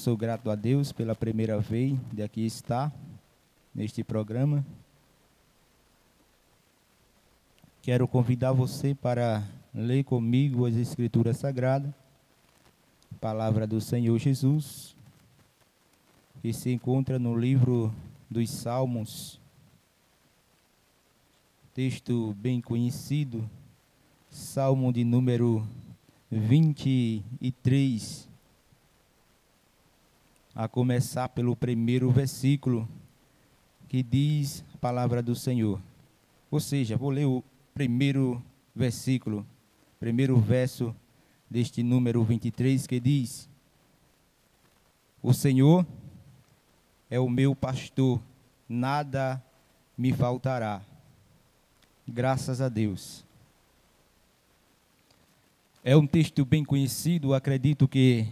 Sou grato a Deus pela primeira vez de aqui estar neste programa. Quero convidar você para ler comigo as Escrituras Sagradas, Palavra do Senhor Jesus, que se encontra no livro dos Salmos, texto bem conhecido, Salmo de número 23, a começar pelo primeiro versículo, que diz a palavra do Senhor. Ou seja, vou ler o primeiro versículo, primeiro verso deste número 23, que diz: O Senhor é o meu pastor, nada me faltará. Graças a Deus. É um texto bem conhecido, acredito que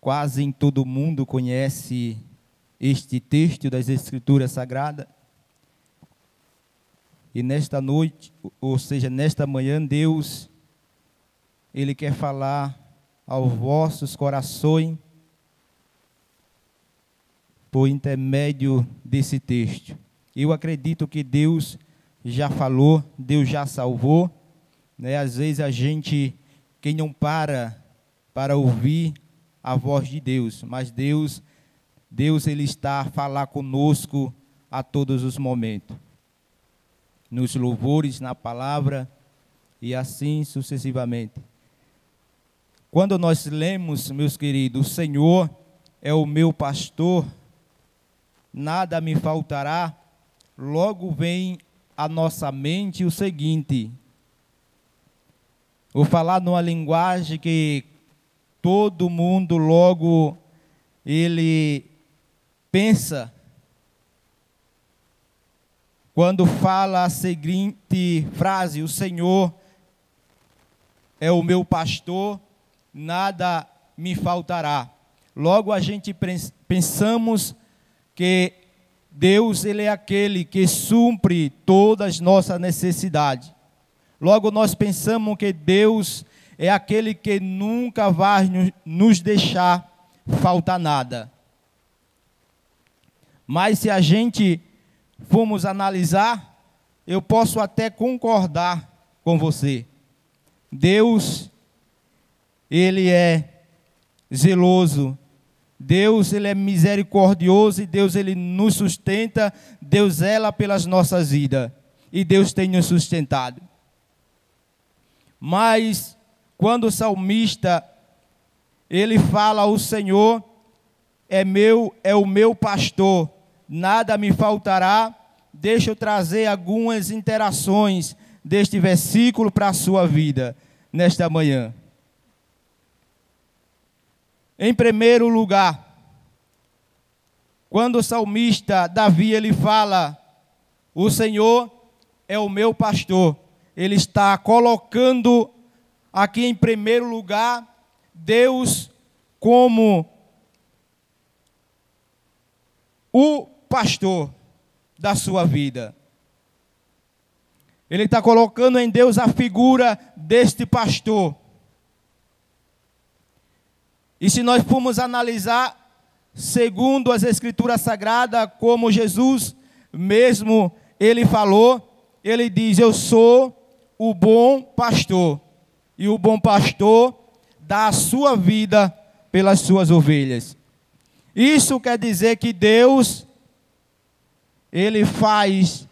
quase em todo mundo conhece este texto das Escrituras Sagradas. E nesta noite, ou seja, nesta manhã, Deus, Ele quer falar aos vossos corações por intermédio desse texto. Eu acredito que Deus já falou, Deus já salvou, né? Às vezes a gente, quem não para ouvir a voz de Deus, mas Deus Ele está a falar conosco a todos os momentos, nos louvores, na palavra e assim sucessivamente. Quando nós lemos, meus queridos, o Senhor é o meu pastor, nada me faltará, logo vem à nossa mente o seguinte: vou falar numa linguagem que todo mundo logo ele pensa quando fala a seguinte frase: o Senhor é o meu pastor, nada me faltará. Logo a gente pensamos que Deus, Ele é aquele que supre todas as nossas necessidades. Logo nós pensamos que Deus é aquele que nunca vai nos deixar faltar nada. Mas se a gente formos analisar, eu posso até concordar com você. Deus, Ele é zeloso. Deus, Ele é misericordioso e Deus, Ele nos sustenta. Deus zela pelas nossas vidas e Deus tem nos sustentado. Mas quando o salmista, ele fala: o Senhor é o meu pastor, nada me faltará. Deixa eu trazer algumas interações deste versículo para a sua vida, nesta manhã. Em primeiro lugar, quando o salmista Davi, ele fala: o Senhor é o meu pastor, ele está colocando aqui em primeiro lugar Deus como o pastor da sua vida. Ele está colocando em Deus a figura deste pastor. E se nós formos analisar, segundo as Escrituras Sagradas, como Jesus mesmo, Ele falou, Ele diz: eu sou o bom pastor, e o bom pastor dá a sua vida pelas suas ovelhas. Isso quer dizer que Deus, Ele faz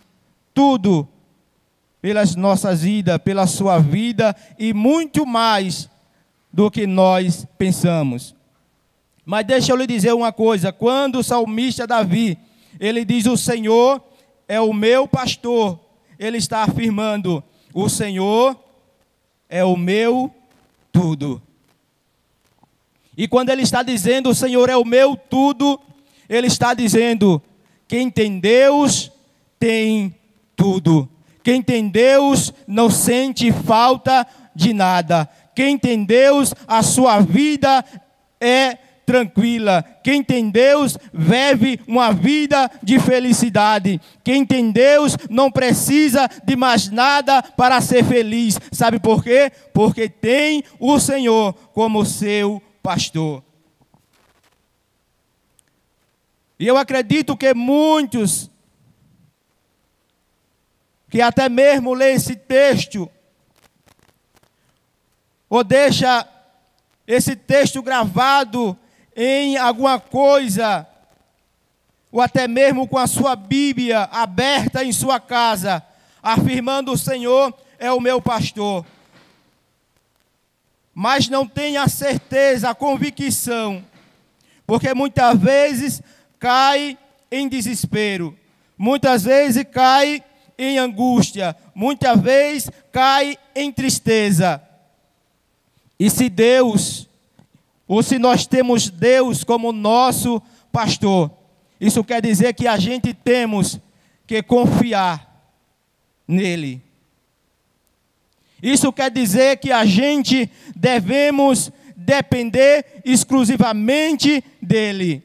tudo pelas nossas vidas, pela sua vida, e muito mais do que nós pensamos. Mas deixa eu lhe dizer uma coisa: quando o salmista Davi, ele diz: o Senhor é o meu pastor, ele está afirmando: o Senhor é o meu tudo. E quando ele está dizendo: o Senhor é o meu tudo, ele está dizendo: quem tem Deus tem tudo. Quem tem Deus não sente falta de nada. Quem tem Deus, a sua vida é tranquila. Quem tem Deus vive uma vida de felicidade. Quem tem Deus não precisa de mais nada para ser feliz. Sabe por quê? Porque tem o Senhor como seu pastor. E eu acredito que muitos, que até mesmo lê esse texto, ou deixa esse texto gravado em alguma coisa, ou até mesmo com a sua Bíblia aberta em sua casa, afirmando: o Senhor é o meu pastor. Mas não tem a certeza, a convicção, porque muitas vezes cai em desespero, muitas vezes cai em angústia, muitas vezes cai em tristeza. E se Deus, ou se nós temos Deus como nosso pastor, isso quer dizer que a gente temos que confiar nele. Isso quer dizer que a gente devemos depender exclusivamente dele.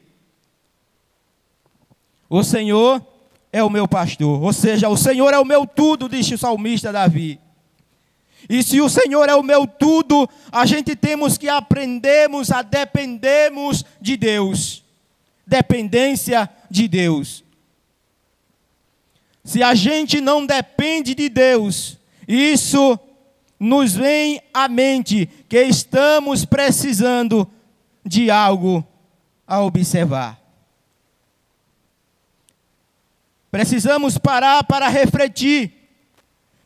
O Senhor é o meu pastor, ou seja, o Senhor é o meu tudo, disse o salmista Davi. E se o Senhor é o meu tudo, a gente temos que aprendermos a dependermos de Deus. Dependência de Deus. Se a gente não depende de Deus, isso nos vem à mente que estamos precisando de algo a observar. Precisamos parar para refletir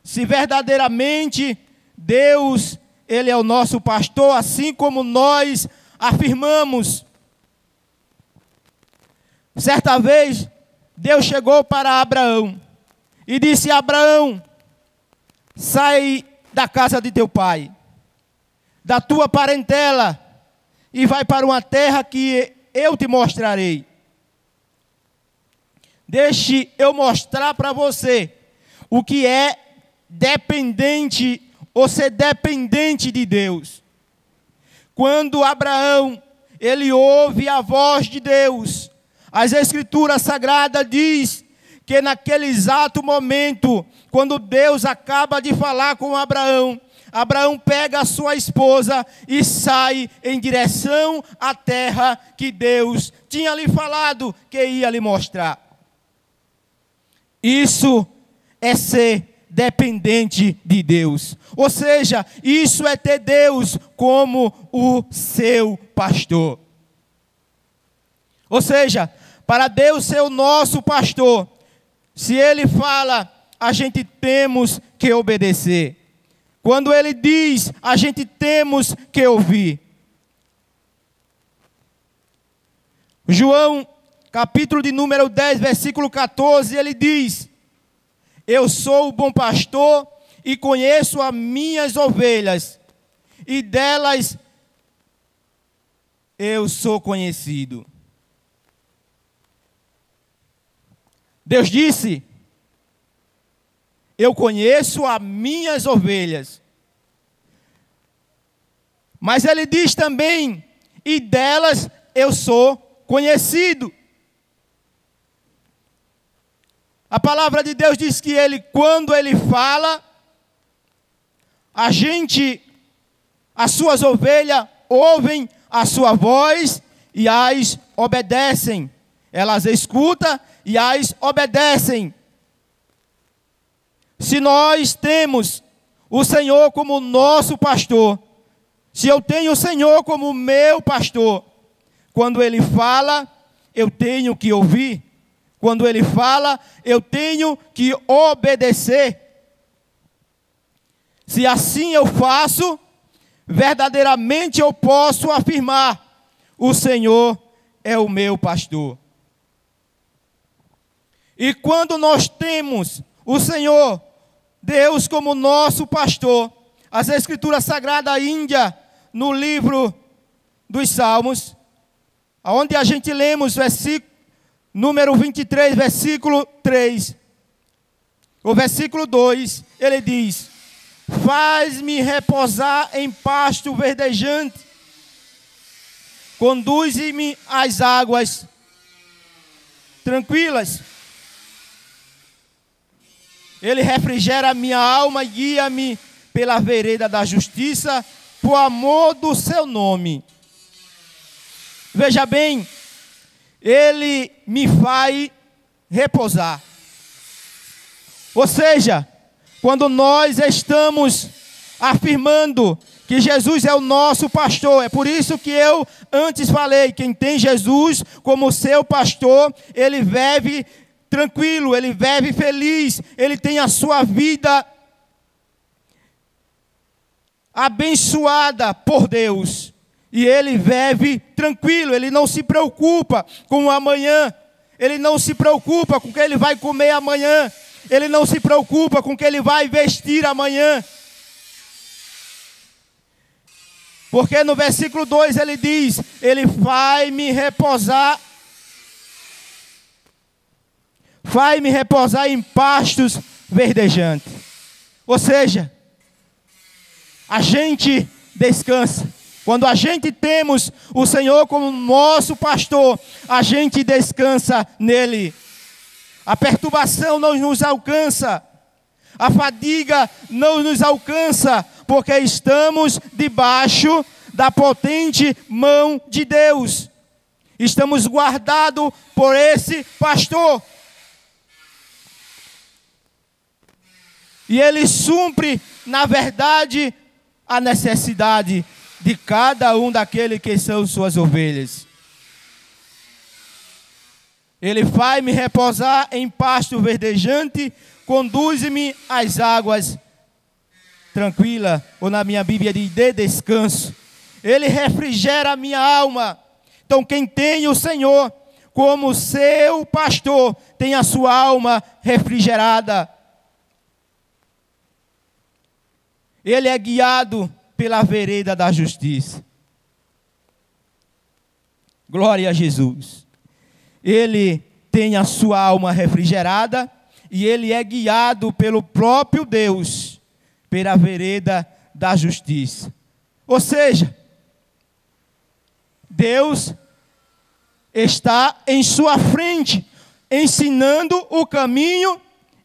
se verdadeiramente Deus, Ele é o nosso pastor, assim como nós afirmamos. Certa vez, Deus chegou para Abraão e disse: Abraão, sai da casa de teu pai, da tua parentela, e vai para uma terra que eu te mostrarei. Deixe eu mostrar para você o que é dependente, ou ser dependente de Deus. Quando Abraão, ele ouve a voz de Deus, as Escrituras Sagradas diz que naquele exato momento, quando Deus acaba de falar com Abraão, Abraão pega a sua esposa e sai em direção à terra que Deus tinha lhe falado que ia lhe mostrar. Isso é ser dependente de Deus. Ou seja, isso é ter Deus como o seu pastor. Ou seja, para Deus ser o nosso pastor, se Ele fala, a gente temos que obedecer. Quando Ele diz, a gente temos que ouvir. João, capítulo de número 10, versículo 14, ele diz: eu sou o bom pastor e conheço as minhas ovelhas, e delas eu sou conhecido. Deus disse: eu conheço as minhas ovelhas. Mas Ele diz também: e delas eu sou conhecido. A palavra de Deus diz que Ele, quando Ele fala, as suas ovelhas ouvem a sua voz e as obedecem. Elas escutam e as obedecem. Se nós temos o Senhor como nosso pastor, se eu tenho o Senhor como meu pastor, quando Ele fala, eu tenho que ouvir. Quando Ele fala, eu tenho que obedecer. Se assim eu faço, verdadeiramente eu posso afirmar: o Senhor é o meu pastor. E quando nós temos o Senhor, Deus como nosso pastor, as Escrituras Sagradas Índia, no livro dos Salmos, onde a gente lemos versículo número 23, versículo 3, o versículo 2, ele diz: faz-me repousar em pasto verdejante, conduz-me às águas tranquilas. Ele refrigera a minha alma e guia-me pela vereda da justiça, por amor do seu nome. Veja bem, Ele me faz repousar. Ou seja, quando nós estamos afirmando que Jesus é o nosso pastor, é por isso que eu antes falei, quem tem Jesus como seu pastor, ele vive tranquilo, ele vive feliz, ele tem a sua vida abençoada por Deus. E ele vive tranquilo, ele não se preocupa com o amanhã, ele não se preocupa com o que ele vai comer amanhã, ele não se preocupa com o que ele vai vestir amanhã. Porque no versículo 2 ele diz, ele faz-me repousar em pastos verdejantes. Ou seja, a gente descansa. Quando a gente temos o Senhor como nosso pastor, a gente descansa nele. A perturbação não nos alcança. A fadiga não nos alcança, porque estamos debaixo da potente mão de Deus. Estamos guardados por esse pastor. E ele supre, na verdade, a necessidade de cada um daqueles que são suas ovelhas. Ele faz-me repousar em pasto verdejante, conduz-me às águas tranquila, ou na minha Bíblia diz de descanso. Ele refrigera a minha alma. Então quem tem o Senhor como seu pastor, tem a sua alma refrigerada. Ele é guiado pela vereda da justiça. Glória a Jesus. Ele tem a sua alma refrigerada e ele é guiado pelo próprio Deus, pela vereda da justiça. Ou seja, Deus está em sua frente, ensinando o caminho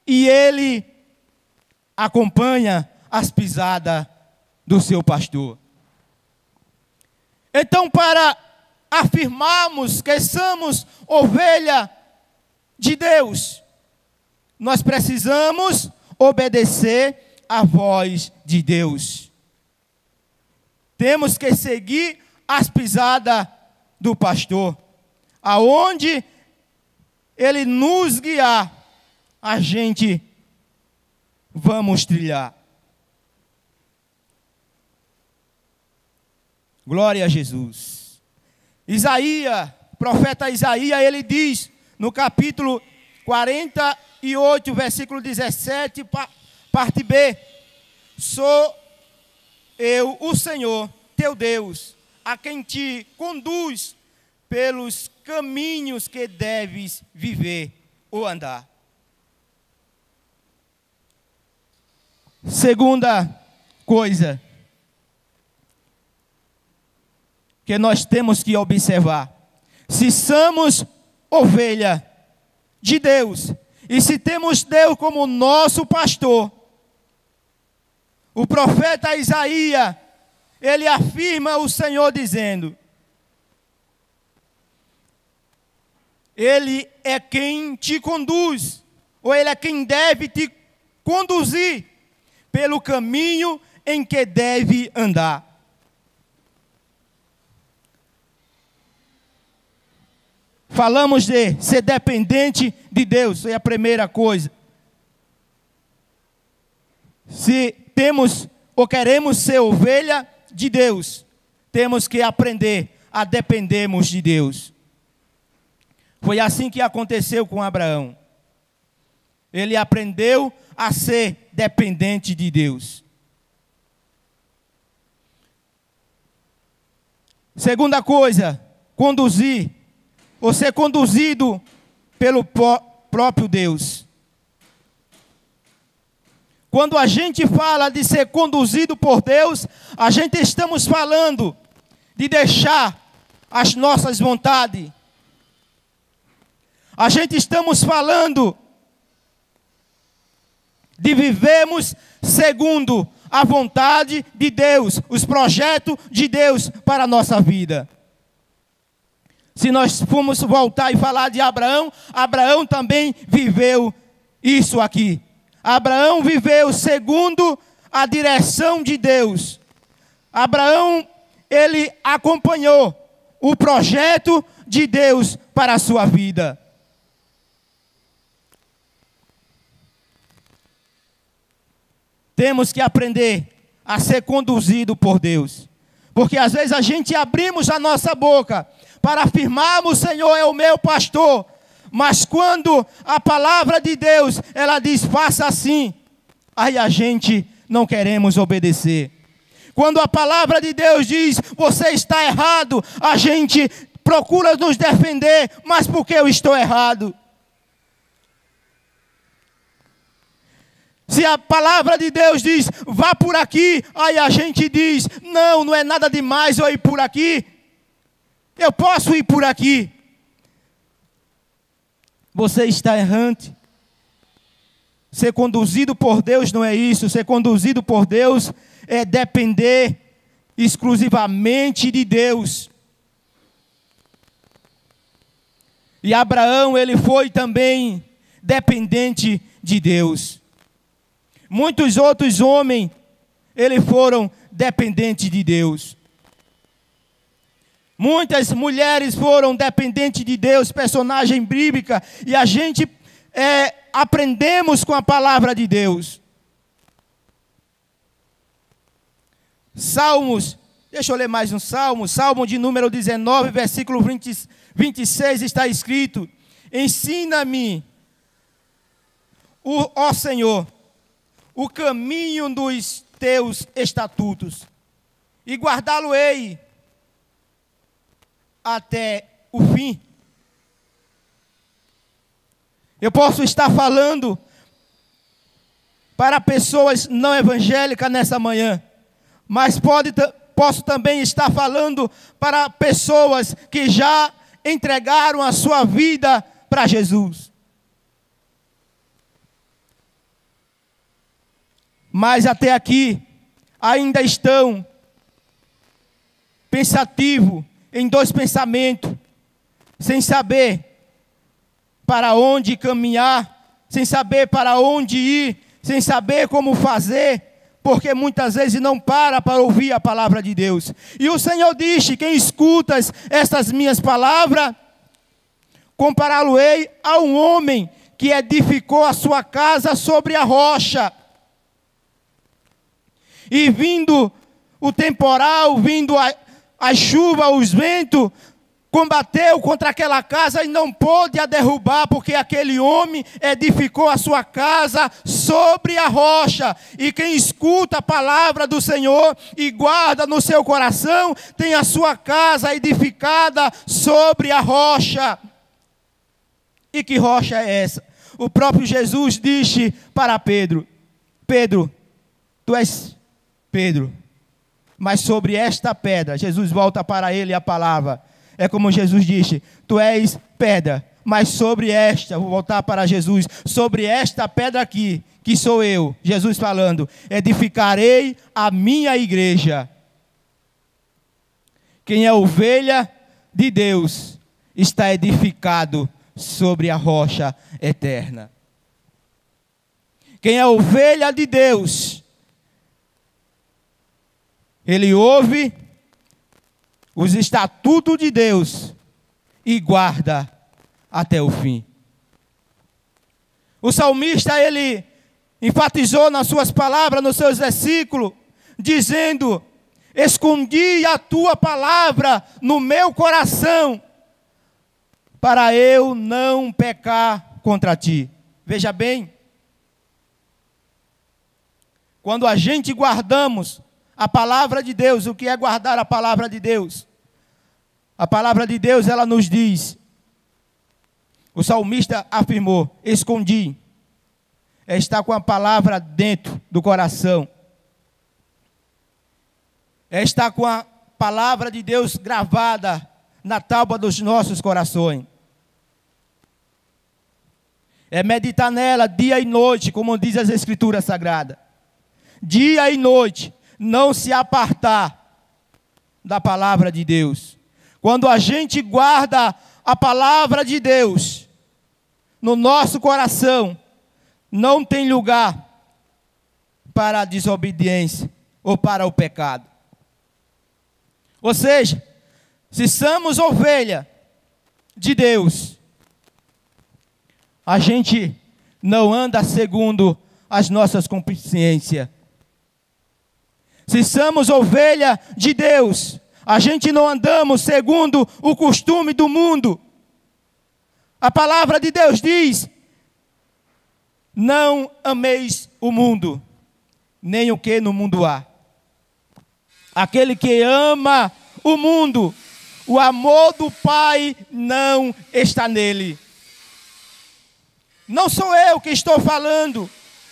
e ele acompanha as pisadas do seu pastor. Então, para afirmarmos que somos ovelha de Deus, nós precisamos obedecer à voz de Deus. Temos que seguir as pisadas do pastor. Aonde ele nos guiar, a gente vamos trilhar. Glória a Jesus. Isaías, profeta Isaías, ele diz no capítulo 48, versículo 17, parte B: sou eu, o Senhor, teu Deus, a quem te conduz pelos caminhos que deves viver ou andar. Segunda coisa que nós temos que observar: se somos ovelha de Deus, e se temos Deus como nosso pastor, o profeta Isaías, ele afirma o Senhor dizendo: Ele é quem te conduz, ou Ele é quem deve te conduzir pelo caminho em que deve andar. Falamos de ser dependente de Deus, é a primeira coisa. Se temos ou queremos ser ovelha de Deus, temos que aprender a dependermos de Deus. Foi assim que aconteceu com Abraão. Ele aprendeu a ser dependente de Deus. Segunda coisa, conduzir, ou ser conduzido pelo próprio Deus. Quando a gente fala de ser conduzido por Deus, a gente estamos falando de deixar as nossas vontades. A gente estamos falando de vivermos segundo a vontade de Deus, os projetos de Deus para a nossa vida. Se nós formos voltar e falar de Abraão, Abraão também viveu isso aqui. Abraão viveu segundo a direção de Deus. Abraão, ele acompanhou o projeto de Deus para a sua vida. Temos que aprender a ser conduzido por Deus. Porque às vezes a gente abrimos a nossa boca para afirmarmos: o Senhor é o meu pastor. Mas quando a palavra de Deus, ela diz: faça assim, aí a gente não queremos obedecer. Quando a palavra de Deus diz: você está errado, a gente procura nos defender, mas por que eu estou errado? Se a palavra de Deus diz: vá por aqui, aí a gente diz: não, não é nada demais eu ir por aqui. Eu posso ir por aqui. Você está errante. Ser conduzido por Deus não é isso. Ser conduzido por Deus é depender exclusivamente de Deus. E Abraão, ele foi também dependente de Deus. Muitos outros homens, eles foram dependentes de Deus. Muitas mulheres foram dependentes de Deus, personagem bíblica, e a gente aprendemos com a palavra de Deus. Salmos, deixa eu ler mais um salmo, Salmo de número 19, versículo 26, está escrito: ensina-me, ó Senhor, o caminho dos teus estatutos, e guardá-lo-ei até o fim. Eu posso estar falando para pessoas não evangélicas nessa manhã, mas posso também estar falando para pessoas que já entregaram a sua vida para Jesus. Mas até aqui ainda estão pensativos em dois pensamentos, sem saber para onde caminhar, sem saber para onde ir, sem saber como fazer, porque muitas vezes não para ouvir a palavra de Deus. E o Senhor disse: quem escuta estas minhas palavras, compará-lo-ei a um homem que edificou a sua casa sobre a rocha. E vindo o temporal, vindo a chuva, os ventos, combateu contra aquela casa e não pôde a derrubar, porque aquele homem edificou a sua casa sobre a rocha. E quem escuta a palavra do Senhor e guarda no seu coração, tem a sua casa edificada sobre a rocha. E que rocha é essa? O próprio Jesus disse para Pedro: Pedro, tu és Pedro, mas sobre esta pedra, Jesus volta para ele a palavra. É como Jesus disse: tu és pedra, mas sobre esta, vou voltar para Jesus, sobre esta pedra aqui, que sou eu, Jesus falando, edificarei a minha igreja. Quem é ovelha de Deus está edificado sobre a rocha eterna. Quem é ovelha de Deus, ele ouve os estatutos de Deus e guarda até o fim. O salmista, ele enfatizou nas suas palavras, nos seus versículos, dizendo: escondi a tua palavra no meu coração, para eu não pecar contra ti. Veja bem, quando a gente guardamos a palavra de Deus, o que é guardar a palavra de Deus? A palavra de Deus, ela nos diz, o salmista afirmou: escondi, é estar com a palavra dentro do coração, é estar com a palavra de Deus gravada na tábua dos nossos corações, é meditar nela dia e noite, como diz as Escrituras Sagradas, dia e noite, não se apartar da palavra de Deus. Quando a gente guarda a palavra de Deus no nosso coração, não tem lugar para a desobediência ou para o pecado. Ou seja, se somos ovelha de Deus, a gente não anda segundo as nossas consciências. Se somos ovelha de Deus, a gente não andamos segundo o costume do mundo. A palavra de Deus diz: não ameis o mundo, nem o que no mundo há. Aquele que ama o mundo, o amor do Pai não está nele. Não sou eu que estou falando,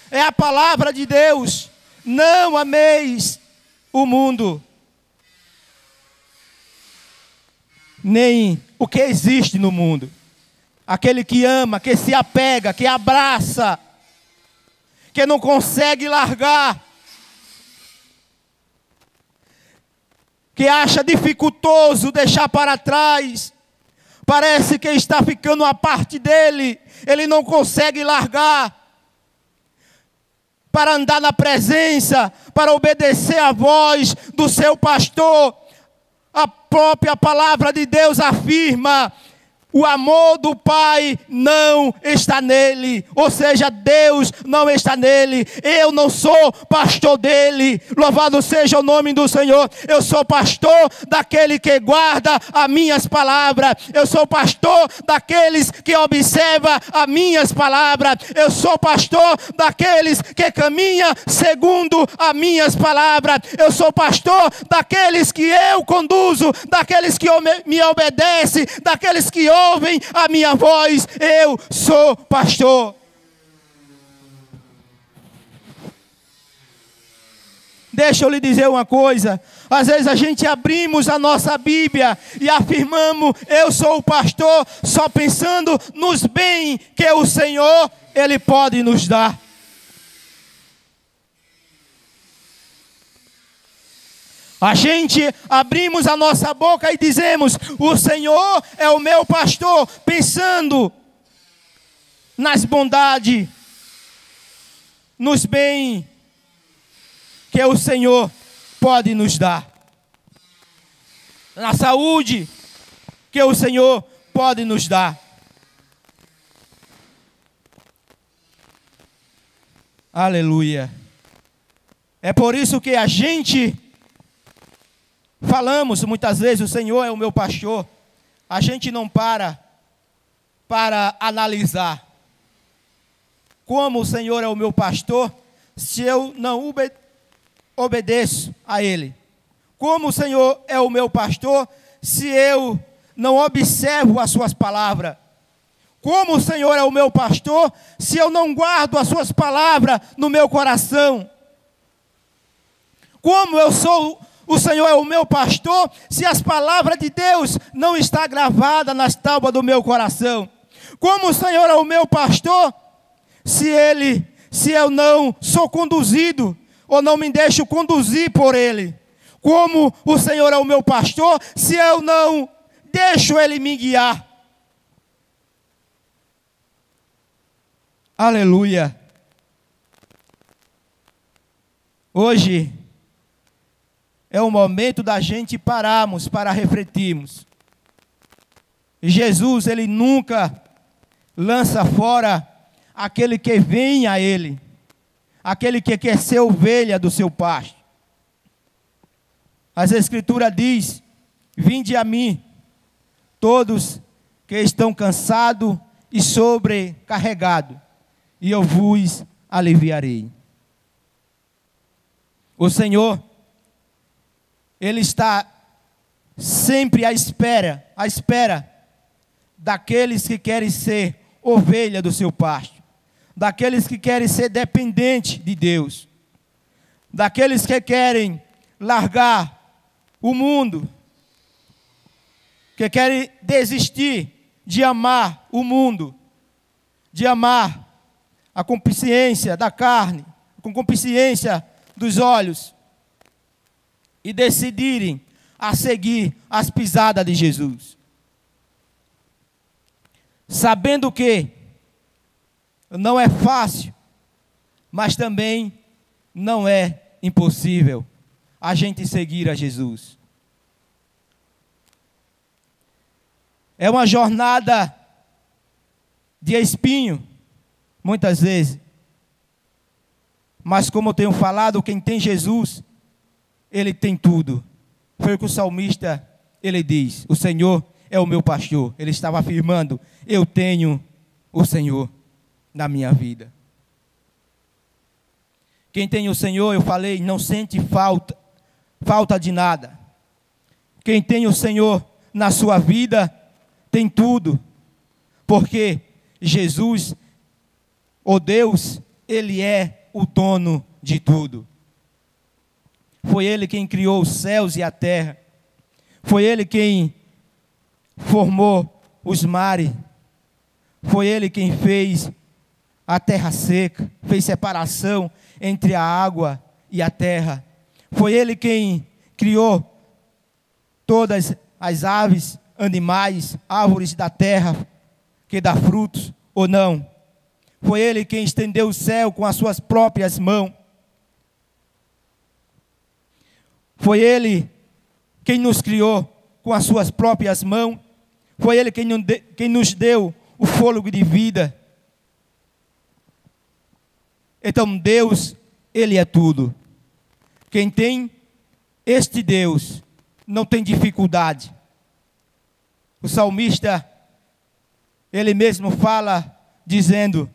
é a palavra de Deus. Não ameis o mundo, nem o que existe no mundo. Aquele que ama, que se apega, que abraça, que não consegue largar, que acha dificultoso deixar para trás, parece que está ficando uma parte dele, ele não consegue largar, para andar na presença, para obedecer à voz do seu pastor. A própria palavra de Deus afirma: o amor do Pai não está nele, ou seja, Deus não está nele. Eu não sou pastor dele, louvado seja o nome do Senhor. Eu sou pastor daquele que guarda as minhas palavras. Eu sou pastor daqueles que observam as minhas palavras. Eu sou pastor daqueles que caminham segundo as minhas palavras. Eu sou pastor daqueles que eu conduzo, daqueles que me obedecem, daqueles que ouvem a minha voz. Eu sou pastor. Deixa eu lhe dizer uma coisa. Às vezes a gente abrimos a nossa Bíblia e afirmamos: eu sou o pastor, só pensando nos bens que o Senhor, Ele pode nos dar. A gente abrimos a nossa boca e dizemos: o Senhor é o meu pastor, pensando nas bondades, nos bens que o Senhor pode nos dar, na saúde que o Senhor pode nos dar. Aleluia. É por isso que a gente falamos muitas vezes: o Senhor é o meu pastor. A gente não para analisar como o Senhor é o meu pastor se eu não obedeço a Ele. Como o Senhor é o meu pastor se eu não observo as suas palavras. Como o Senhor é o meu pastor se eu não guardo as suas palavras no meu coração. Como o Senhor é o meu pastor se as palavras de Deus não estão gravadas nas tábuas do meu coração. Como o Senhor é o meu pastor se eu não sou conduzido ou não me deixo conduzir por Ele. Como o Senhor é o meu pastor se eu não deixo Ele me guiar. Aleluia. Hoje é o momento da gente pararmos para refletirmos. Jesus, Ele nunca lança fora aquele que vem a Ele, aquele que quer ser ovelha do seu pasto. As Escrituras diz: vinde a mim, todos que estão cansados e sobrecarregados, e eu vos aliviarei. O Senhor, Ele está sempre à espera daqueles que querem ser ovelha do seu pasto, daqueles que querem ser dependentes de Deus, daqueles que querem largar o mundo, que querem desistir de amar o mundo, de amar a concupiscência da carne, a concupiscência dos olhos, e decidirem a seguir as pisadas de Jesus. Sabendo que não é fácil, mas também não é impossível a gente seguir a Jesus. É uma jornada de espinho, muitas vezes. Mas como eu tenho falado, quem tem Jesus, ele tem tudo. Foi o que o salmista, ele diz: o Senhor é o meu pastor. Ele estava afirmando: eu tenho o Senhor na minha vida. Quem tem o Senhor, eu falei, não sente falta de nada. Quem tem o Senhor na sua vida, tem tudo. Porque Jesus, o Deus, Ele é o dono de tudo. Foi Ele quem criou os céus e a terra. Foi Ele quem formou os mares. Foi Ele quem fez a terra seca, fez separação entre a água e a terra. Foi Ele quem criou todas as aves, animais, árvores da terra, que dá frutos ou não. Foi Ele quem estendeu o céu com as suas próprias mãos. Foi Ele quem nos criou com as suas próprias mãos. Foi Ele quem nos deu o fôlego de vida. Então Deus, Ele é tudo. Quem tem este Deus não tem dificuldade. O salmista, ele mesmo fala dizendo: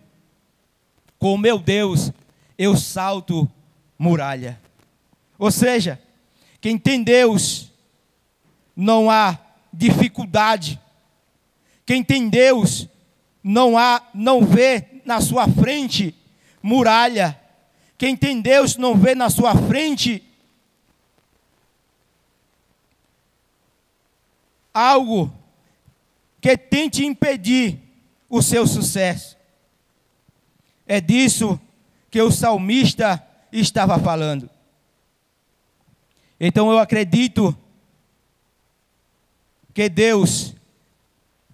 com o meu Deus eu salto muralha. Ou seja, quem tem Deus não há dificuldade. Quem tem Deus não vê na sua frente muralha. Quem tem Deus não vê na sua frente algo que tente impedir o seu sucesso. É disso que o salmista estava falando. Então eu acredito que Deus,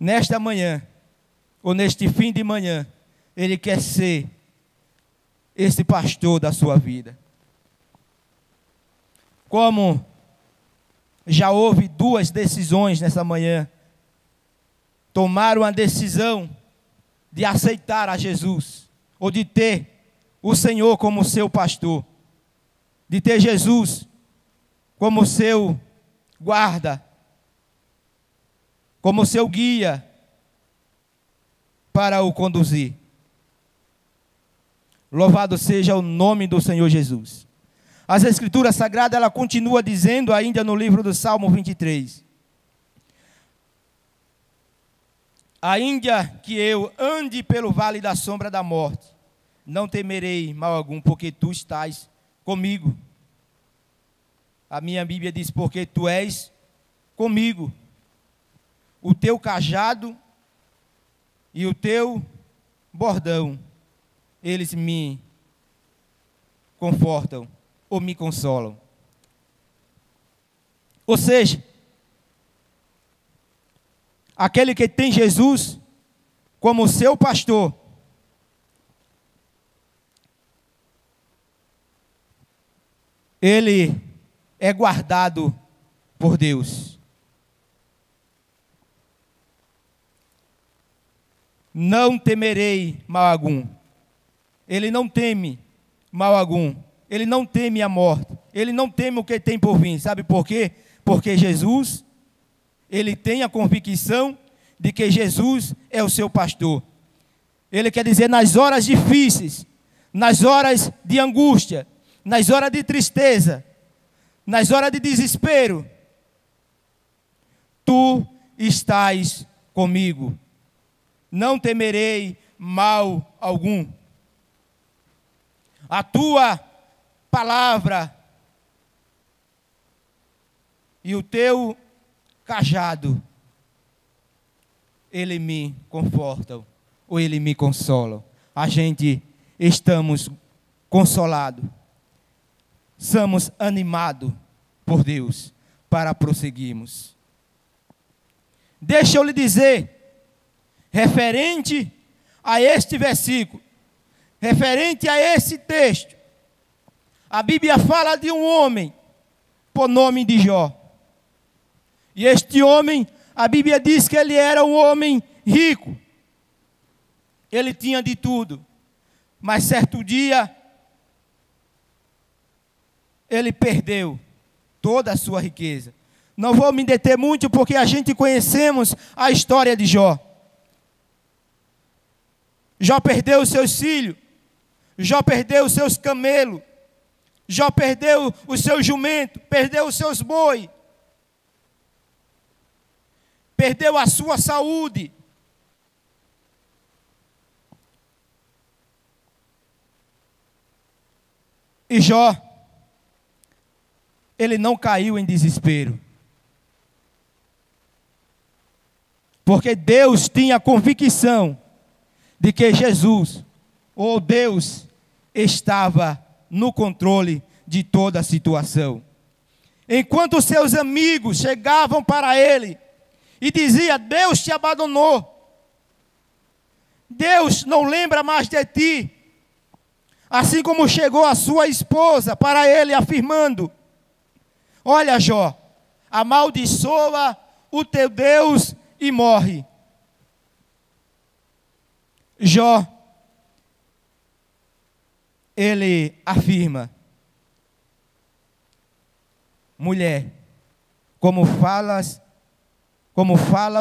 nesta manhã, ou neste fim de manhã, Ele quer ser esse pastor da sua vida. Como já houve duas decisões nessa manhã, tomaram a decisão de aceitar a Jesus, ou de ter o Senhor como seu pastor, de ter Jesus como seu guarda, como seu guia para o conduzir. Louvado seja o nome do Senhor Jesus. As Escrituras Sagradas, ela continua dizendo ainda no livro do Salmo 23. Ainda que eu ande pelo vale da sombra da morte, não temerei mal algum, porque tu estás comigo. A minha Bíblia diz: porque tu és comigo. O teu cajado e o teu bordão, eles me confortam ou me consolam. Ou seja, aquele que tem Jesus como seu pastor, ele é guardado por Deus. Não temerei mal algum. Ele não teme mal algum. Ele não teme a morte. Ele não teme o que tem por vir. Sabe por quê? Porque Jesus, ele tem a convicção de que Jesus é o seu pastor. Ele quer dizer, nas horas difíceis, nas horas de angústia, nas horas de tristeza, nas horas de desespero, tu estás comigo. Não temerei mal algum. A tua palavra e o teu cajado, ele me confortam, ou ele me consolam. A gente estamos consolados, somos animados por Deus, para prosseguirmos. Deixa eu lhe dizer, referente a este versículo, referente a esse texto, a Bíblia fala de um homem por nome de Jó. E este homem, a Bíblia diz que ele era um homem rico. Ele tinha de tudo. Mas certo dia, ele perdeu toda a sua riqueza. Não vou me deter muito, porque a gente conhecemos a história de Jó. Jó perdeu os seus filhos. Jó perdeu os seus camelos. Jó perdeu os seus jumentos. Perdeu os seus bois. Perdeu a sua saúde. E Jó, ele não caiu em desespero. Porque Deus tinha convicção de que Jesus, ou Deus, estava no controle de toda a situação. Enquanto seus amigos chegavam para ele e diziam: Deus te abandonou, Deus não lembra mais de ti. Assim como chegou a sua esposa para ele afirmando: olha, Jó, amaldiçoa o teu Deus e morre. Jó, ele afirma: mulher, como fala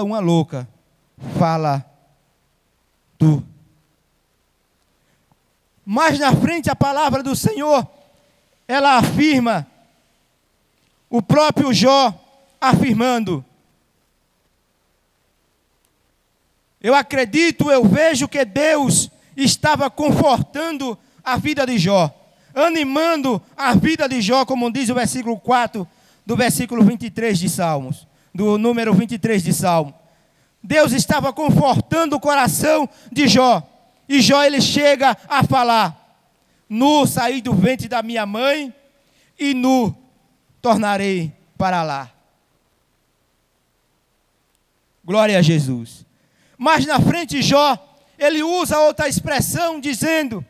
uma louca, fala tu. Mas na frente a palavra do Senhor, ela afirma, o próprio Jó afirmando: eu acredito, eu vejo que Deus estava confortando a vida de Jó, animando a vida de Jó, como diz o versículo 4 do versículo 23 de Salmos, do número 23 de Salmo. Deus estava confortando o coração de Jó. E Jó, ele chega a falar: nu saí do ventre da minha mãe e nu tornarei para lá. Glória a Jesus. Mas na frente Jó, ele usa outra expressão dizendo,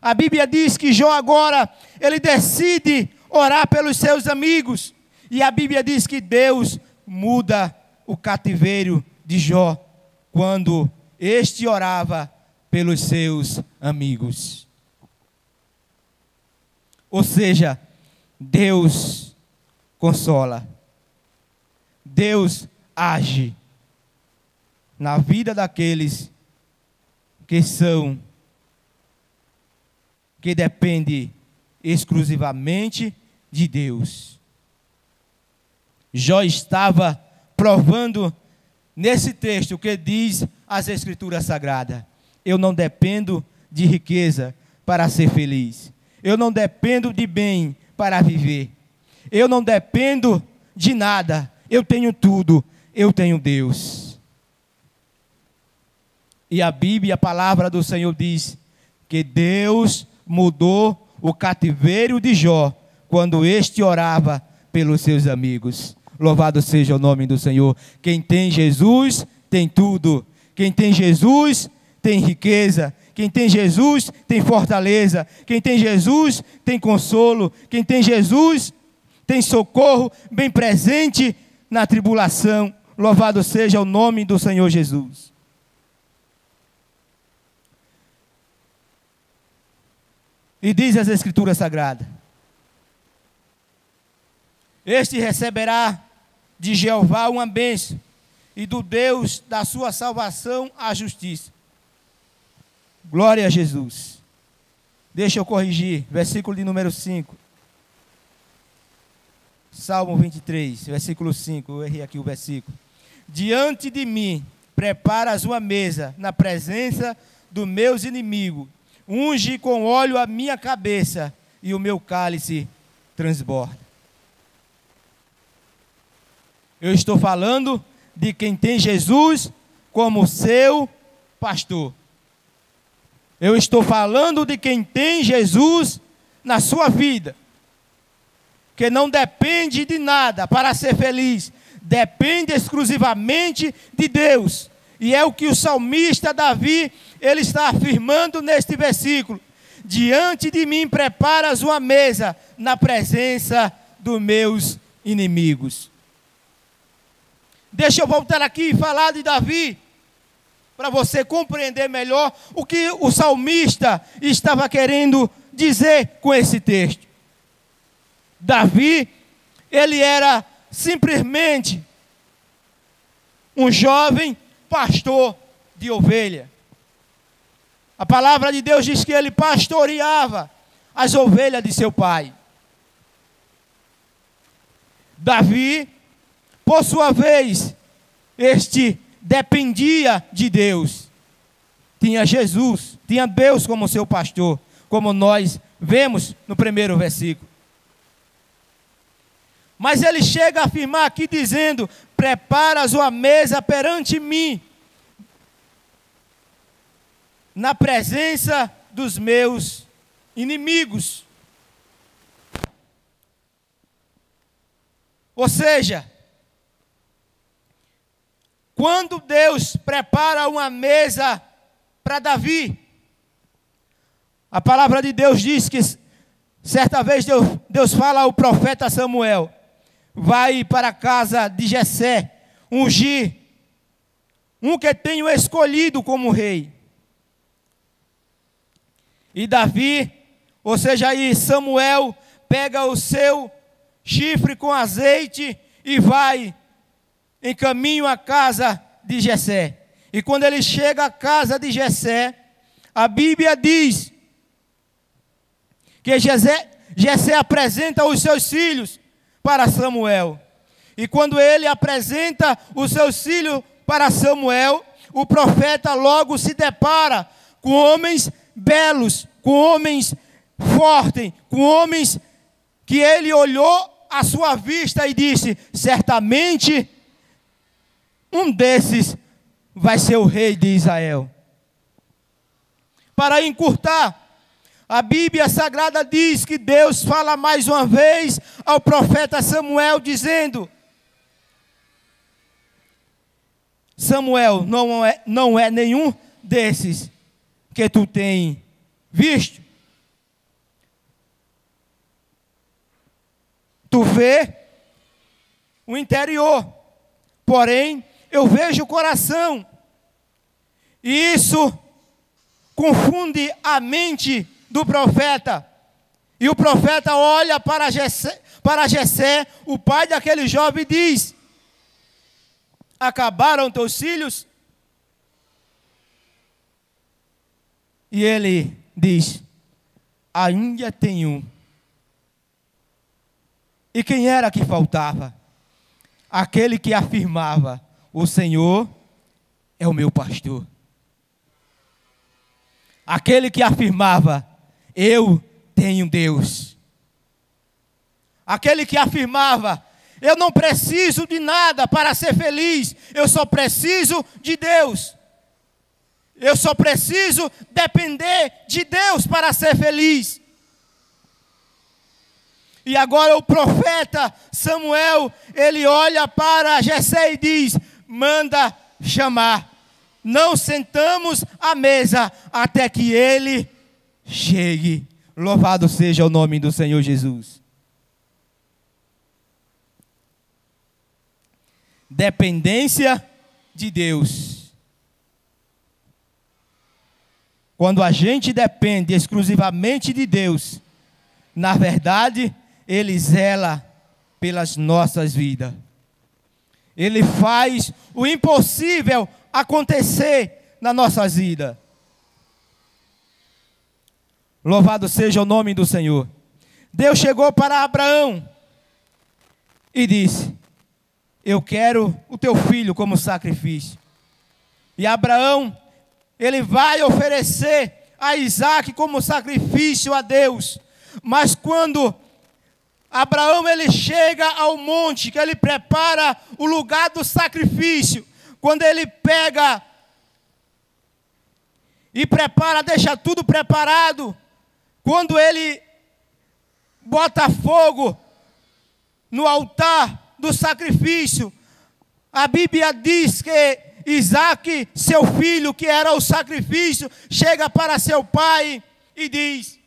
a Bíblia diz que Jó agora, ele decide orar pelos seus amigos. E a Bíblia diz que Deus muda o cativeiro de Jó quando este orava pelos seus amigos. Ou seja, Deus consola. Deus age na vida daqueles que dependem exclusivamente de Deus. Jó estava provando nesse texto o que diz as Escrituras Sagradas: eu não dependo de riqueza para ser feliz. Eu não dependo de bem para viver. Eu não dependo de nada. Eu tenho tudo. Eu tenho Deus. E a Bíblia, a palavra do Senhor diz que Deus mudou o cativeiro de Jó quando este orava pelos seus amigos. Louvado seja o nome do Senhor. Quem tem Jesus tem tudo. Quem tem Jesus tem riqueza. Quem tem Jesus tem fortaleza. Quem tem Jesus tem consolo. Quem tem Jesus tem socorro bem presente na tribulação. Louvado seja o nome do Senhor Jesus. E diz as Escrituras Sagradas: este receberá de Jeová uma bênção, e do Deus da sua salvação a justiça. Glória a Jesus. Deixa eu corrigir, versículo de número 5. Salmo 23, versículo 5, eu errei aqui o versículo. Diante de mim preparas uma mesa na presença dos meus inimigos. Unge com óleo a minha cabeça e o meu cálice transborda. Eu estou falando de quem tem Jesus como seu pastor. Eu estou falando de quem tem Jesus na sua vida. que não depende de nada para ser feliz, depende exclusivamente de Deus. E é o que o salmista Davi, ele está afirmando neste versículo: diante de mim preparas uma mesa na presença dos meus inimigos. Deixa eu voltar aqui e falar de Davi, para você compreender melhor o que o salmista estava querendo dizer com esse texto. Davi, ele era simplesmente um jovem pastor de ovelha. A palavra de Deus diz que ele pastoreava as ovelhas de seu pai. Davi, por sua vez, este dependia de Deus. Tinha Jesus, tinha Deus como seu pastor, como nós vemos no primeiro versículo. Mas ele chega a afirmar aqui dizendo: preparas uma mesa perante mim, na presença dos meus inimigos. Ou seja, quando Deus prepara uma mesa para Davi, a palavra de Deus diz que certa vez Deus fala ao profeta Samuel: vai para a casa de Jessé, ungir um que tenho escolhido como rei. E Davi, ou seja, aí Samuel, pega o seu chifre com azeite e vai em caminho à casa de Jessé. E quando ele chega à casa de Jessé, a Bíblia diz que Jessé apresenta os seus filhos para Samuel. E quando ele apresenta os seus filhos para Samuel, o profeta logo se depara com homens belos, com homens fortes, com homens que ele olhou à sua vista e disse: certamente um desses vai ser o rei de Israel. Para encurtar, a Bíblia Sagrada diz que Deus fala mais uma vez ao profeta Samuel, dizendo: Samuel, não é nenhum desses que tu tem visto. Tu vê o interior, porém eu vejo o coração. E isso confunde a mente do profeta. E o profeta olha para Jessé, o pai daquele jovem, e diz: acabaram teus filhos? E ele diz: ainda tem um. E quem era que faltava? Aquele que afirmava: o Senhor é o meu pastor. Aquele que afirmava: eu tenho Deus. Aquele que afirmava: eu não preciso de nada para ser feliz, eu só preciso de Deus. Eu só preciso depender de Deus para ser feliz. E agora o profeta Samuel, ele olha para Jessé e diz: manda chamar. Não sentamos à mesa até que ele chegue. Louvado seja o nome do Senhor Jesus. Dependência de Deus. Quando a gente depende exclusivamente de Deus, na verdade, Ele zela pelas nossas vidas. Ele faz o impossível acontecer nas nossas vidas. Louvado seja o nome do Senhor. Deus chegou para Abraão e disse: eu quero o teu filho como sacrifício. E Abraão, ele vai oferecer a Isaque como sacrifício a Deus. Mas quando Abraão ele chega ao monte, que ele prepara o lugar do sacrifício, quando ele pega e prepara, deixa tudo preparado, quando ele bota fogo no altar do sacrifício, a Bíblia diz que Isaque, seu filho, que era o sacrifício, chega para seu pai e diz: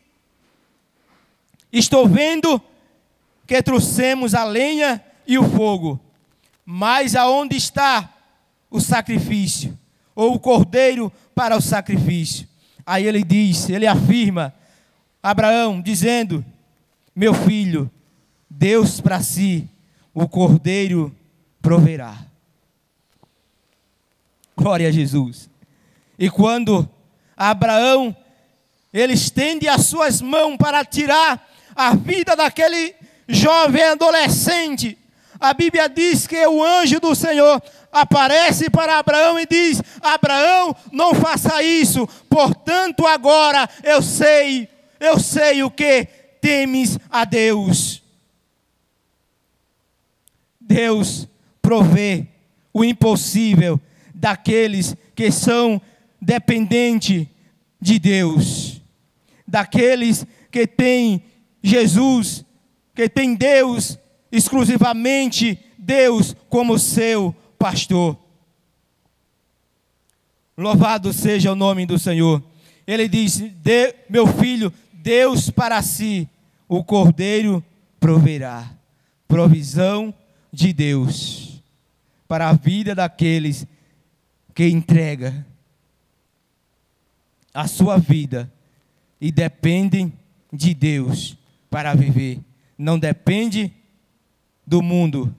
estou vendo que trouxemos a lenha e o fogo, mas aonde está o sacrifício? Ou o cordeiro para o sacrifício? Aí ele diz, ele afirma, Abraão, dizendo: meu filho, Deus para si o cordeiro proverá. Glória a Jesus. E quando Abraão, ele estende as suas mãos para tirar a vida daquele jovem adolescente, a Bíblia diz que o anjo do Senhor aparece para Abraão e diz: Abraão, não faça isso, portanto agora eu sei o que temes a Deus. Deus provê o impossível daqueles que são dependentes de Deus, daqueles que têm Jesus, que têm Deus, exclusivamente Deus como seu pastor. Louvado seja o nome do Senhor. Ele diz: meu filho, Deus para si o cordeiro proverá. Provisão de Deus para a vida daqueles que entrega a sua vida e dependem de Deus para viver. Não depende do mundo,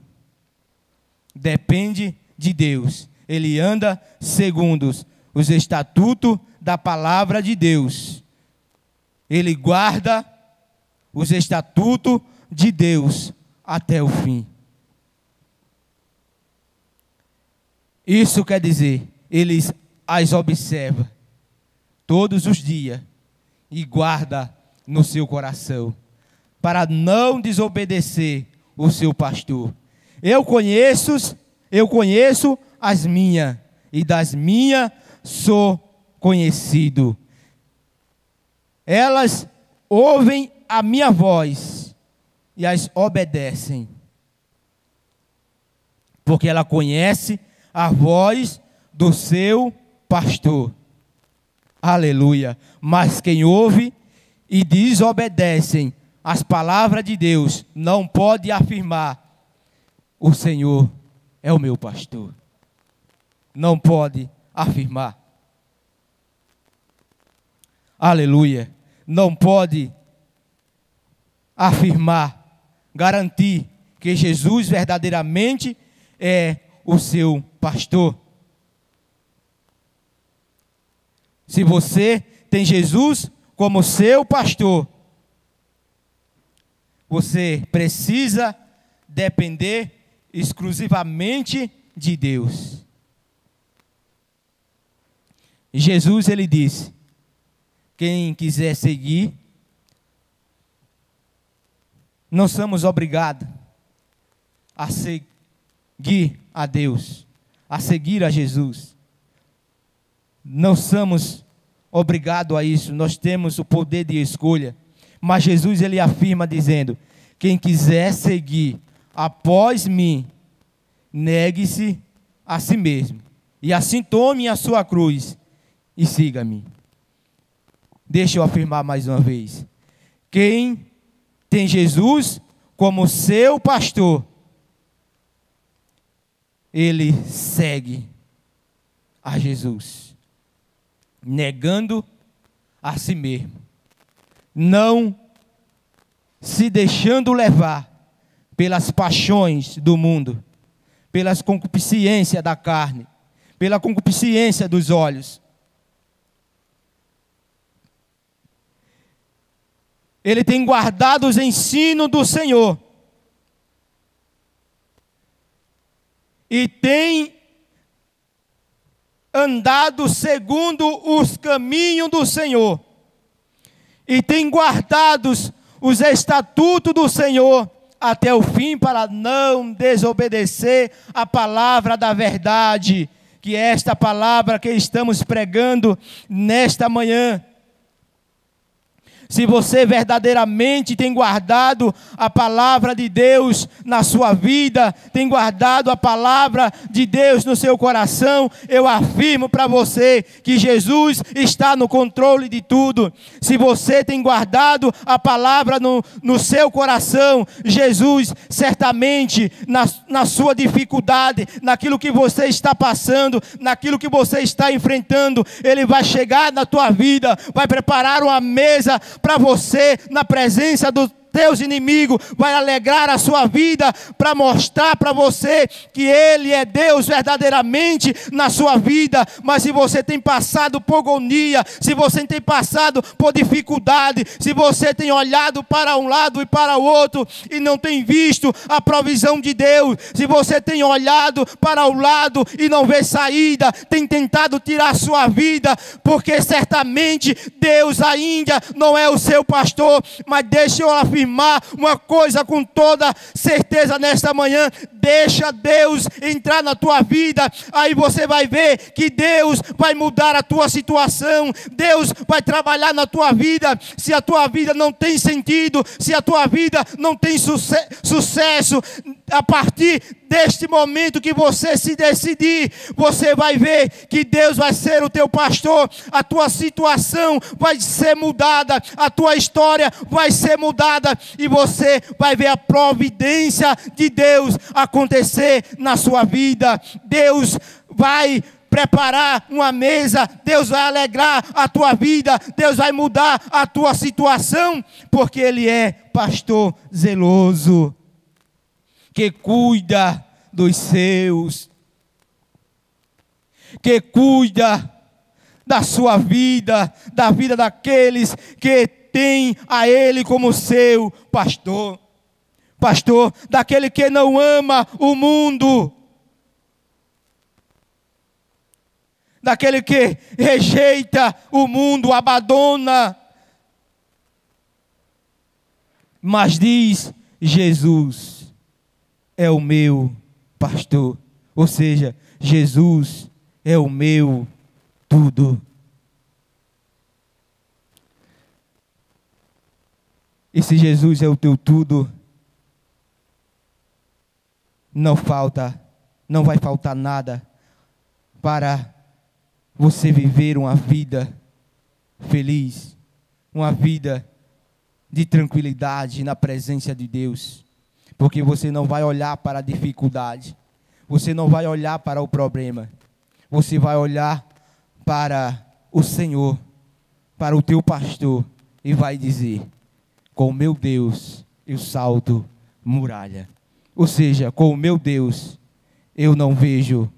depende de Deus. Ele anda segundo os estatutos da palavra de Deus. Ele guarda os estatutos de Deus até o fim. Isso quer dizer, ele as observa todos os dias e guarda no seu coração, para não desobedecer o seu pastor. Eu conheço as minhas, e das minhas sou conhecido. Elas ouvem a minha voz e as obedecem, porque ela conhece a voz do seu pastor. Aleluia. Mas quem ouve e desobedecem as palavras de Deus não pode afirmar: o Senhor é o meu pastor. Não pode afirmar. Aleluia. Não pode afirmar, garantir que Jesus verdadeiramente é o seu pastor. Se você tem Jesus como seu pastor, você precisa depender exclusivamente de Deus. Jesus, ele disse: quem quiser seguir, não somos obrigados a seguir a Deus, a seguir a Jesus. Não somos obrigados a isso, nós temos o poder de escolha. Mas Jesus, ele afirma dizendo: quem quiser seguir após mim, negue-se a si mesmo, e assim tome a sua cruz e siga-me. Deixa eu afirmar mais uma vez: quem tem Jesus como seu pastor, ele segue a Jesus, negando a si mesmo, não se deixando levar pelas paixões do mundo, pelas concupiscências da carne, pela concupiscência dos olhos. Ele tem guardado os ensinos do Senhor e tem andado segundo os caminhos do Senhor, e tem guardado os estatutos do Senhor até o fim, para não desobedecer a palavra da verdade, que é esta palavra que estamos pregando nesta manhã. Se você verdadeiramente tem guardado a palavra de Deus na sua vida, tem guardado a palavra de Deus no seu coração, eu afirmo para você que Jesus está no controle de tudo. Se você tem guardado a palavra no seu coração, Jesus certamente na sua dificuldade, naquilo que você está passando, naquilo que você está enfrentando, Ele vai chegar na tua vida, vai preparar uma mesa para você, na presença dos teus inimigos, vai alegrar a sua vida, para mostrar para você que Ele é Deus verdadeiramente na sua vida. Mas se você tem passado por agonia, se você tem passado por dificuldade, se você tem olhado para um lado e para o outro e não tem visto a provisão de Deus, se você tem olhado para o lado e não vê saída, tem tentado tirar a sua vida, porque certamente Deus ainda não é o seu pastor. Mas deixa eu afirmar uma coisa com toda certeza nesta manhã: deixa Deus entrar na tua vida, aí você vai ver que Deus vai mudar a tua situação, Deus vai trabalhar na tua vida. Se a tua vida não tem sentido, se a tua vida não tem sucesso, a partir deste momento que você se decidir, você vai ver que Deus vai ser o teu pastor, a tua situação vai ser mudada, a tua história vai ser mudada, e você vai ver a providência de Deus acontecer na sua vida. Deus vai preparar uma mesa, Deus vai alegrar a tua vida, Deus vai mudar a tua situação, porque Ele é pastor zeloso, que cuida dos seus, que cuida da sua vida, da vida daqueles que têm a Ele como seu pastor. Pastor, daquele que não ama o mundo, daquele que rejeita o mundo, abandona, mas diz: Jesus é o meu pastor. Ou seja, Jesus é o meu tudo. E se Jesus é o teu tudo, não vai faltar nada para você viver uma vida feliz, uma vida de tranquilidade na presença de Deus. Porque você não vai olhar para a dificuldade, você não vai olhar para o problema, você vai olhar para o Senhor, para o teu pastor, e vai dizer: com o meu Deus eu salto muralha. Ou seja, com o meu Deus eu não vejo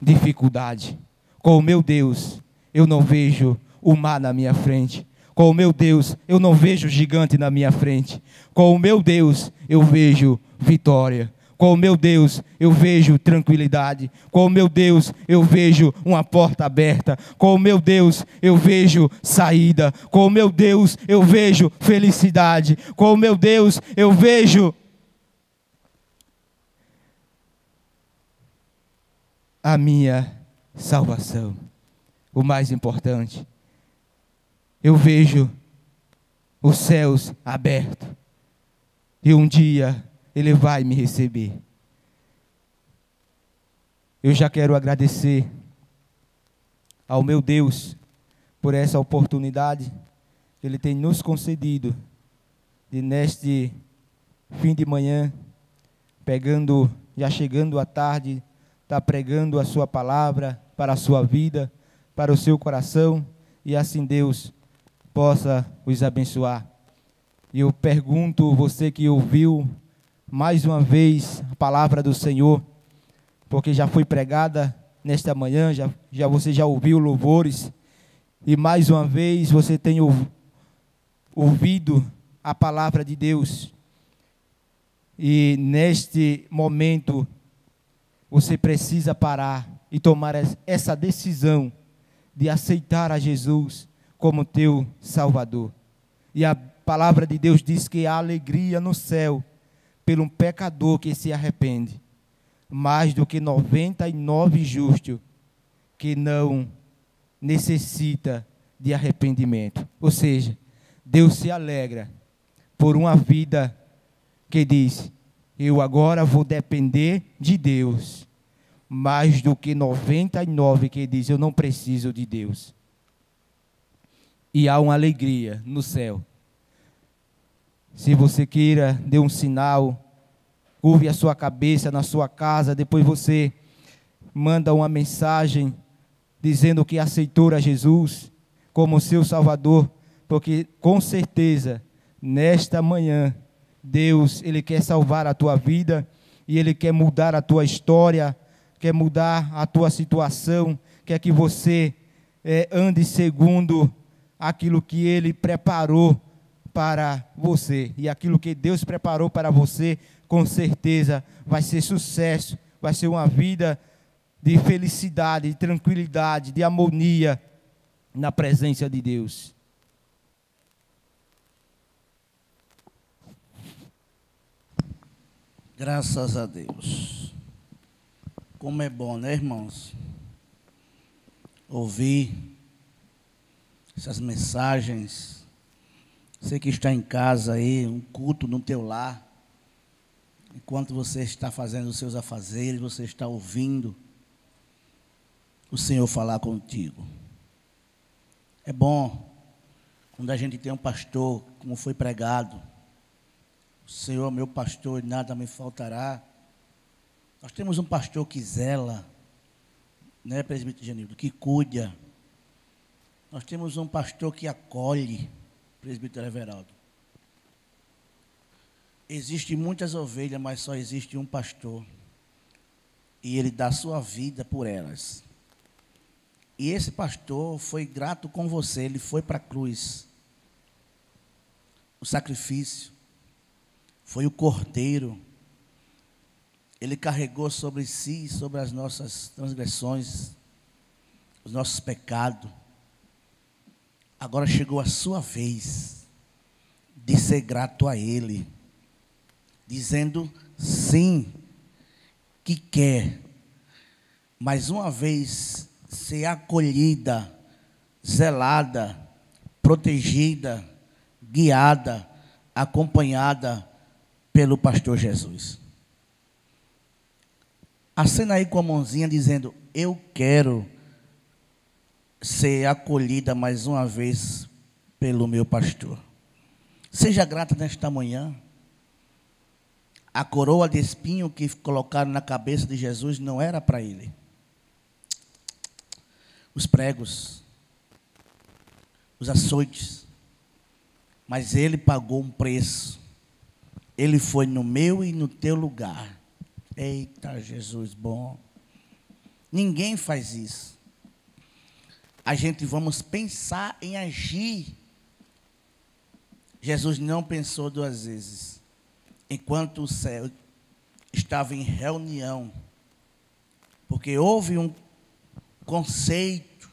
dificuldade, com o meu Deus eu não vejo o mar na minha frente, com o meu Deus eu não vejo gigante na minha frente, com o meu Deus eu vejo vitória, com o meu Deus eu vejo tranquilidade, com o meu Deus eu vejo uma porta aberta, com o meu Deus eu vejo saída, com o meu Deus eu vejo felicidade, com o meu Deus eu vejo a minha salvação. O mais importante, eu vejo os céus abertos, e um dia Ele vai me receber. Eu já quero agradecer ao meu Deus por essa oportunidade que Ele tem nos concedido de, neste fim de manhã, já chegando à tarde, está pregando a sua palavra para a sua vida, para o seu coração, e assim Deus possa os abençoar. E eu pergunto, você que ouviu mais uma vez a palavra do Senhor, porque já foi pregada nesta manhã, você já ouviu louvores, e mais uma vez você tem ouvido a palavra de Deus, e neste momento você precisa parar e tomar essa decisão de aceitar a Jesus como teu Salvador. E a palavra de Deus diz que há alegria no céu pelo um pecador que se arrepende, mais do que 99 justos que não necessita de arrependimento. Ou seja, Deus se alegra por uma vida que diz: eu agora vou depender de Deus, mais do que 99 que diz: eu não preciso de Deus. E há uma alegria no céu. Se você queira, dê um sinal, curve a sua cabeça na sua casa, depois você manda uma mensagem dizendo que aceitou a Jesus como seu Salvador, porque com certeza, nesta manhã, Deus, Ele quer salvar a tua vida, e Ele quer mudar a tua história, quer mudar a tua situação, quer que você ande segundo aquilo que Ele preparou para você, e aquilo que Deus preparou para você, com certeza vai ser sucesso, vai ser uma vida de felicidade, de tranquilidade, de harmonia na presença de Deus. Graças a Deus. Como é bom, né, irmãos? Ouvir essas mensagens. Você que está em casa aí, um culto no teu lar. Enquanto você está fazendo os seus afazeres, você está ouvindo o Senhor falar contigo. É bom quando a gente tem um pastor, como foi pregado: o Senhor é meu pastor e nada me faltará. Nós temos um pastor que zela, né, presbítero Genildo, que cuida. Nós temos um pastor que acolhe, presbítero Everaldo. Existem muitas ovelhas, mas só existe um pastor. E ele dá sua vida por elas. E esse pastor foi grato com você, ele foi para a cruz. O sacrifício foi o cordeiro. Ele carregou sobre si, sobre as nossas transgressões, os nossos pecados. Agora chegou a sua vez de ser grato a Ele, dizendo sim, que quer, mais uma vez, ser acolhida, zelada, protegida, guiada, acompanhada pelo pastor Jesus. Acena aí com a mãozinha dizendo: eu quero ser acolhida mais uma vez pelo meu pastor. Seja grata nesta manhã. A coroa de espinho que colocaram na cabeça de Jesus não era para ele. Os pregos, os açoites, mas ele pagou um preço. Ele foi no meu e no teu lugar. Eita, Jesus bom. Ninguém faz isso. A gente vamos pensar em agir. Jesus não pensou duas vezes. Enquanto o céu estava em reunião, porque houve um conceito: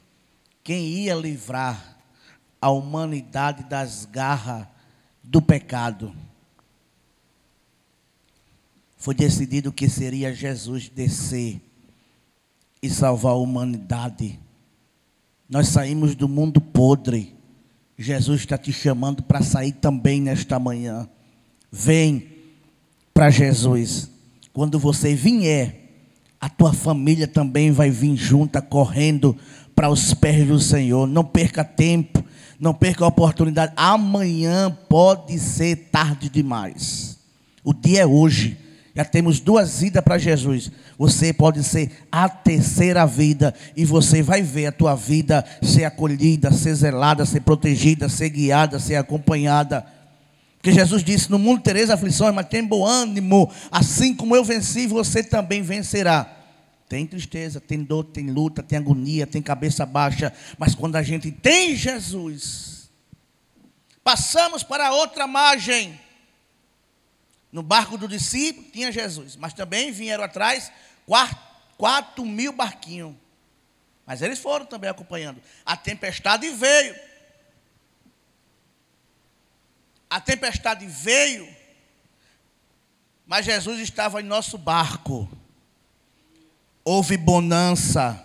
quem ia livrar a humanidade das garras do pecado. Foi decidido que seria Jesus descer e salvar a humanidade. Nós saímos do mundo podre. Jesus está te chamando para sair também nesta manhã. Vem para Jesus. Quando você vier, a tua família também vai vir junta, correndo para os pés do Senhor. Não perca tempo, não perca a oportunidade. Amanhã pode ser tarde demais. O dia é hoje. Já temos 2 vidas para Jesus. Você pode ser a terceira vida. E você vai ver a tua vida ser acolhida, ser zelada, ser protegida, ser guiada, ser acompanhada. Porque Jesus disse: no mundo tereis aflições, mas tem bom ânimo. Assim como eu venci, você também vencerá. Tem tristeza, tem dor, tem luta, tem agonia, tem cabeça baixa. Mas quando a gente tem Jesus, passamos para outra margem. No barco do discípulo tinha Jesus, mas também vieram atrás 4.000 barquinhos. Mas eles foram também acompanhando. A tempestade veio. A tempestade veio, mas Jesus estava em nosso barco. Houve bonança.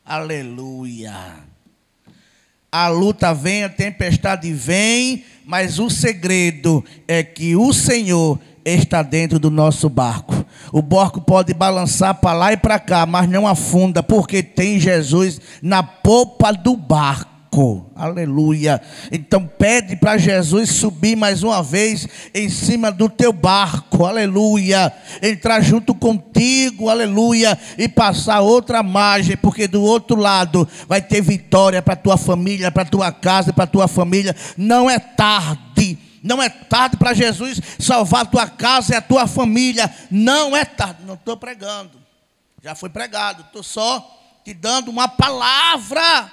Aleluia. A luta vem, a tempestade vem, mas o segredo é que o Senhor está dentro do nosso barco. O barco pode balançar para lá e para cá, mas não afunda, porque tem Jesus na popa do barco. Aleluia. Então pede para Jesus subir mais uma vez em cima do teu barco, aleluia, entrar junto contigo, aleluia, e passar outra margem, porque do outro lado vai ter vitória para tua família, para tua casa, para tua família. Não é tarde. Não é tarde para Jesus salvar a tua casa e a tua família. Não é tarde. Não estou pregando, já foi pregado. Estou só te dando uma palavra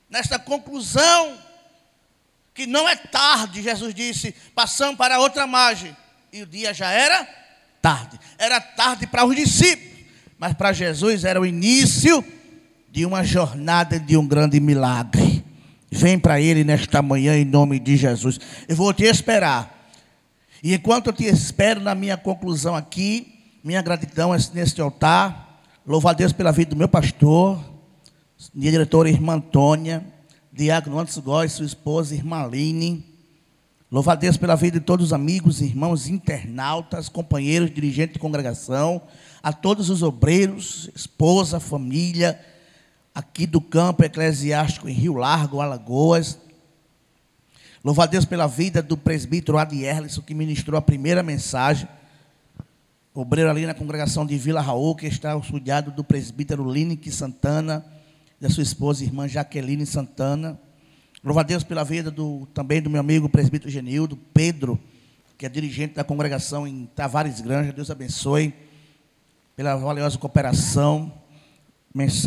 nesta conclusão, que não é tarde. Jesus disse: passamos para outra margem, e o dia já era tarde. Era tarde para os discípulos, mas para Jesus era o início de uma jornada, de um grande milagre. Vem para Ele nesta manhã em nome de Jesus. Eu vou te esperar, e enquanto eu te espero, na minha conclusão aqui, minha gratidão é neste altar. Louvo a Deus pela vida do meu pastor, minha diretora, irmã Antônia, diácono Anderson Góes, sua esposa, irmã Aline. Louvo a Deus pela vida de todos os amigos, irmãos, internautas, companheiros, dirigentes de congregação, a todos os obreiros, esposa, família, aqui do campo eclesiástico em Rio Largo, Alagoas. Louvo a Deus pela vida do presbítero Adierson, que ministrou a primeira mensagem, obreiro ali na congregação de Vila Raul, que está auxiliado do presbítero Lineque Santana, da sua esposa, irmã Jaqueline Santana. Louvo a Deus pela vida também do meu amigo presbítero Genildo Pedro, que é dirigente da congregação em Tavares Granja. Deus abençoe pela valiosa cooperação. Mensagem